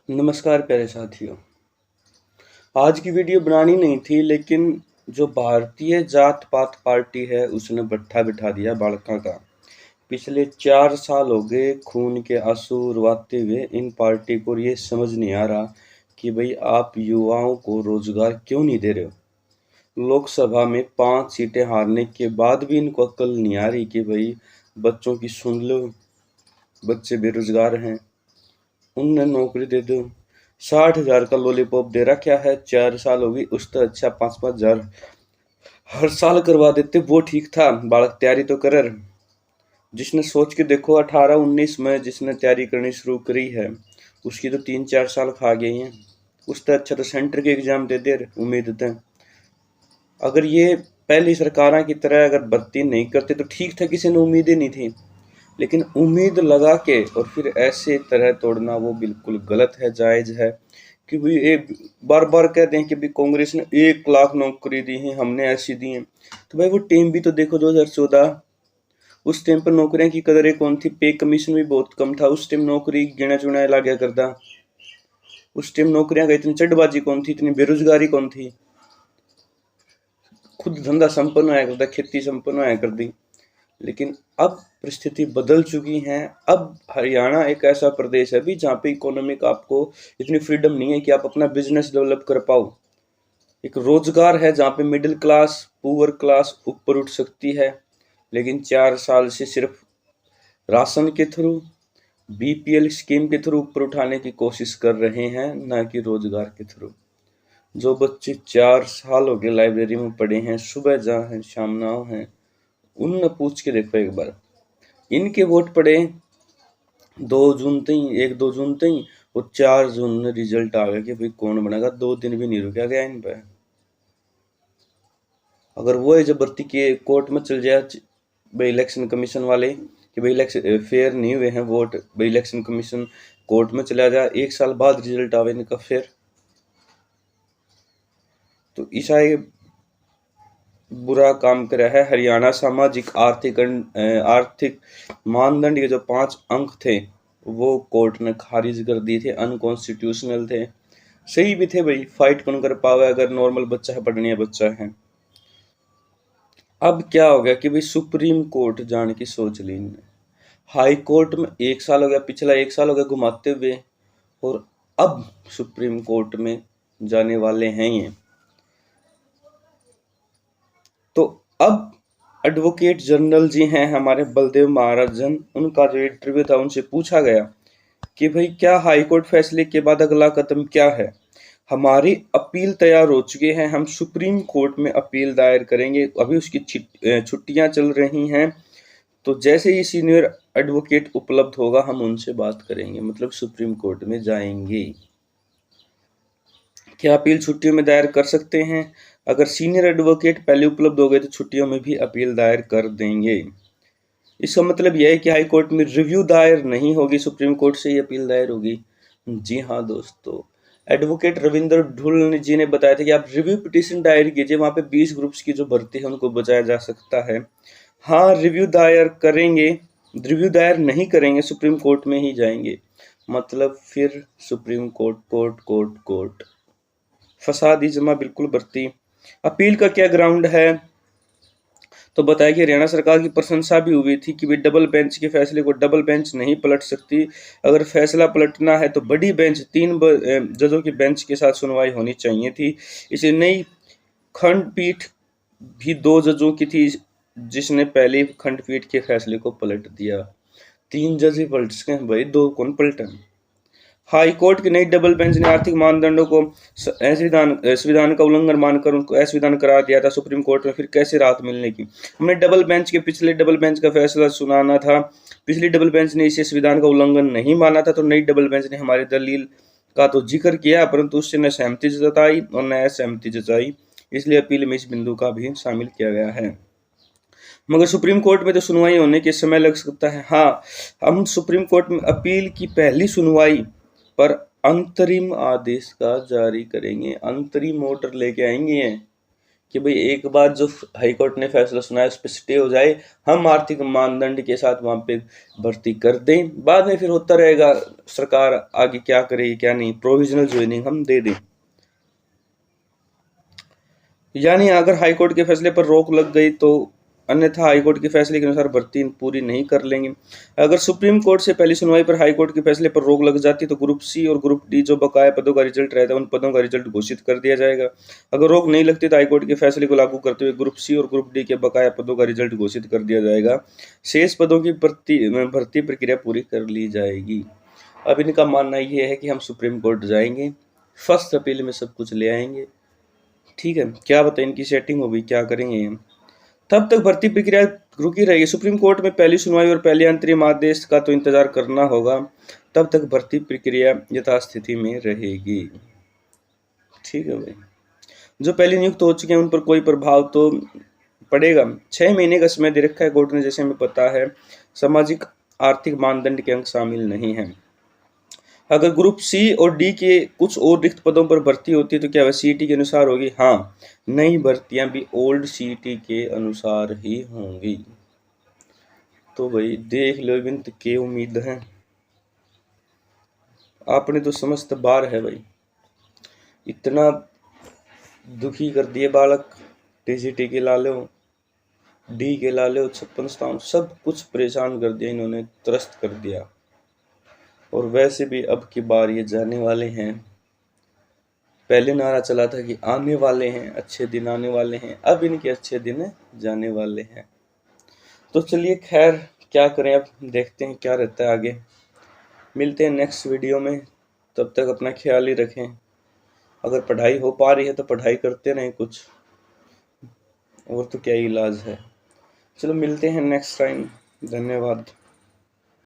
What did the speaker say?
नमस्कार प्यारे साथियों। आज की वीडियो बनानी नहीं थी, लेकिन जो भारतीय जात पात पार्टी है उसने भट्ठा बिठा दिया बालका का। पिछले 4 साल हो गए खून के आंसू रुवाते हुए इन पार्टी को। ये समझ नहीं आ रहा कि भाई आप युवाओं को रोजगार क्यों नहीं दे रहे हो। लोकसभा में 5 सीटें हारने के बाद भी इनको अक्ल नहीं आ रही कि भाई बच्चों की सुन लो, बच्चे बेरोजगार हैं, उन्हें नौकरी दे दो। 60,000 का लॉलीपॉप दे रखा है, 4 साल हो गई। उससे अच्छा 5-5 हजार हर साल करवा देते, वो ठीक था। बालक तैयारी तो कर, जिसने सोच के देखो 18-19 में जिसने तैयारी करनी शुरू करी है उसकी तो 3-4 साल खा गई हैं। उससे अच्छा तो सेंटर के एग्जाम दे दे उम्मीद थे। अगर ये पहली सरकारों की तरह अगर भर्ती नहीं करते तो ठीक था, किसी ने उम्मीद ही नहीं थी। लेकिन उम्मीद लगा के और फिर ऐसे तरह तोड़ना वो बिल्कुल गलत है, जायज है। कि भाई एक बार बार कहते हैं कि भाई कांग्रेस ने 1 लाख नौकरी दी है, हमने ऐसी दी है। तो भाई वो टाइम भी तो देखो, 2014। उस टाइम पर नौकरियां की कदरें कौन थी, पे कमीशन भी बहुत कम था। उस टाइम नौकरी गिना चुना ला गया करता। उस टाइम नौकरियां का इतनी चटबाजी कौन थी, इतनी बेरोजगारी कौन थी। खुद धंधा संपन्न होया करता, खेती संपन्न होया करती। लेकिन अब परिस्थिति बदल चुकी है। अब हरियाणा एक ऐसा प्रदेश है भी जहाँ पे इकोनॉमिक आपको इतनी फ्रीडम नहीं है कि आप अपना बिजनेस डेवलप कर पाओ। एक रोजगार है जहाँ पे मिडिल क्लास पुअर क्लास ऊपर उठ सकती है। लेकिन 4 साल से सिर्फ राशन के थ्रू, बीपीएल स्कीम के थ्रू ऊपर उठाने की कोशिश कर रहे हैं, ना कि रोजगार के थ्रू। जो बच्चे 4 साल हो गए लाइब्रेरी में पढ़े हैं, सुबह जहाँ हैं शाम ना हैं, उन पूछ के देखो एक बार। इनके वोट पड़े 2 जून तई, 1-2 जून तई, और 4 जून में रिजल्ट आ गया कि भाई कौन बनेगा। 2 दिन भी नहीं रुका गया इन पे। अगर वो है जबरती के कोर्ट में चल जाए भाई इलेक्शन कमीशन वाले कि भाई इलेक्शन फेयर नहीं हुए हैं वोट, भाई इलेक्शन कमीशन कोर्ट में चला जाए, 1 साल बाद रिजल्ट आवे इनका फिर, तो ईसा ये बुरा काम करा है। हरियाणा सामाजिक आर्थिक मानदंड के जो 5 अंक थे वो कोर्ट ने खारिज कर दिए थे, अनकॉन्स्टिट्यूशनल थे। सही भी थे भाई, फाइट कौन कर पावे अगर नॉर्मल बच्चा है, पढ़ने बच्चा है। अब क्या हो गया कि भाई सुप्रीम कोर्ट जाने की सोच ली इनने। हाई कोर्ट में 1 साल हो गया, पिछला 1 साल हो गया घुमाते हुए, और अब सुप्रीम कोर्ट में जाने वाले हैं ये। तो अब एडवोकेट जनरल जी हैं हमारे बलदेव महाराजन, उनका जो इंटरव्यू था उनसे पूछा गया कि भाई क्या हाईकोर्ट फैसले के बाद अगला कदम क्या है। हमारी अपील तैयार हो चुकी है, हम सुप्रीम कोर्ट में अपील दायर करेंगे। अभी उसकी छुट्टियां चल रही हैं, तो जैसे ही सीनियर एडवोकेट उपलब्ध होगा हम उनसे बात करेंगे, मतलब सुप्रीम कोर्ट में जाएंगे। क्या अपील छुट्टियों में दायर कर सकते हैं? अगर सीनियर एडवोकेट पहले उपलब्ध हो गए तो छुट्टियों में भी अपील दायर कर देंगे। इसका मतलब यह है कि हाई कोर्ट में रिव्यू दायर नहीं होगी, सुप्रीम कोर्ट से ही अपील दायर होगी। जी हाँ दोस्तों, एडवोकेट रविंद्र ढुल जी ने बताया था कि आप रिव्यू पिटीशन दायर कीजिए, वहां पे 20 ग्रुप्स की जो भर्ती है उनको बचाया जा सकता है। हाँ, रिव्यू दायर करेंगे, रिव्यू दायर नहीं करेंगे सुप्रीम कोर्ट में ही जाएंगे, मतलब फिर supreme court court court court फंसा दी जमा बिल्कुल भर्ती। अपील का क्या ग्राउंड है, तो बताया कि हरियाणा सरकार की प्रशंसा भी हुई थी कि वे डबल बेंच के फैसले को डबल बेंच नहीं पलट सकती। अगर फैसला पलटना है तो बड़ी बेंच 3 जजों की बेंच के साथ सुनवाई होनी चाहिए थी। इसे नई खंडपीठ भी 2 जजों की थी, जिसने पहले खंडपीठ के फैसले को पलट दिया। 3 जज ही पलट सके भाई, 2 कौन पलटे। हाई कोर्ट की नई डबल बेंच ने आर्थिक मानदंडों को संविधान का उल्लंघन मानकर उनको असंविधान करार दिया था। सुप्रीम कोर्ट में फिर कैसे राहत मिलने की। हमने डबल बेंच के पिछले डबल बेंच का फैसला सुनाना था, पिछली डबल बेंच ने इसे संविधान का उल्लंघन नहीं माना था, तो नई डबल बेंच ने हमारी दलील का तो जिक्र किया, परंतु उससे न सहमति जताई और न असहमति जताई, इसलिए अपील में इस बिंदु का भी शामिल किया गया है। मगर सुप्रीम कोर्ट में तो सुनवाई होने के समय लग सकता है। हाँ, हम सुप्रीम कोर्ट में अपील की पहली सुनवाई पर अंतरिम आदेश का जारी करेंगे, अंतरिम ऑर्डर लेके आएंगे। कि भाई एक बार जो हाई कोर्ट ने फैसला सुनाया उस पर स्टे हो जाए, हम आर्थिक मानदंड के साथ वहां पे भर्ती कर दें, बाद में फिर होता रहेगा सरकार आगे क्या करेगी क्या नहीं, प्रोविजनल ज्वाइनिंग हम दे दें। यानी अगर हाईकोर्ट के फैसले पर रोक लग गई तो अन्यथा हाईकोर्ट के फैसले के अनुसार भर्ती पूरी नहीं कर लेंगे। अगर सुप्रीम कोर्ट से पहली सुनवाई पर हाईकोर्ट के फैसले पर रोक लग जाती तो ग्रुप सी और ग्रुप डी जो बकाया पदों का रिजल्ट रहता है उन पदों का रिजल्ट घोषित कर दिया जाएगा। अगर रोक नहीं लगती तो हाईकोर्ट के फैसले को लागू करते हुए ग्रुप सी और ग्रुप डी के बकाया पदों का रिजल्ट घोषित कर दिया जाएगा। शेष पदों की भर्ती प्रक्रिया पूरी कर ली जाएगी। अब इनका मानना यह है कि हम सुप्रीम कोर्ट जाएंगे, फर्स्ट अपील में सब कुछ ले आएंगे। ठीक है, क्या बताएं इनकी सेटिंग होगी, क्या करेंगे ये। तब तक भर्ती प्रक्रिया रुकी रहेगी। सुप्रीम कोर्ट में पहली सुनवाई और पहले अंतरिम आदेश का तो इंतजार करना होगा, तब तक भर्ती प्रक्रिया यथास्थिति में रहेगी। ठीक है भाई, जो पहले नियुक्त हो चुके हैं उन पर कोई प्रभाव तो पड़ेगा। 6 महीने का समय दे रखा है कोर्ट ने, जैसे हमें पता है। सामाजिक आर्थिक मानदंड के अंक शामिल नहीं है। अगर ग्रुप सी और डी के कुछ और रिक्त पदों पर भर्ती होती है तो क्या वह सीईटी के अनुसार होगी? हाँ, नई भर्तियां भी ओल्ड सीईटी के अनुसार ही होंगी। तो भाई देख लो बिंत के उम्मीद है, आपने तो समस्त बार है भाई, इतना दुखी कर दिए बालक। टीजीटी के लाले हो, डी के लाले हो, 56 सब कुछ परेशान कर दिया इन्होंने, त्रस्त कर दिया। और वैसे भी अब की बार ये जाने वाले हैं। पहले नारा चला था कि आने वाले हैं अच्छे दिन, आने वाले हैं, अब इनके अच्छे दिन जाने वाले हैं। तो चलिए खैर क्या करें, अब देखते हैं क्या रहता है आगे। मिलते हैं नेक्स्ट वीडियो में, तब तक अपना ख्याल ही रखें। अगर पढ़ाई हो पा रही है तो पढ़ाई करते रहें कुछ, और तो क्या इलाज है। चलो मिलते हैं नेक्स्ट टाइम, धन्यवाद।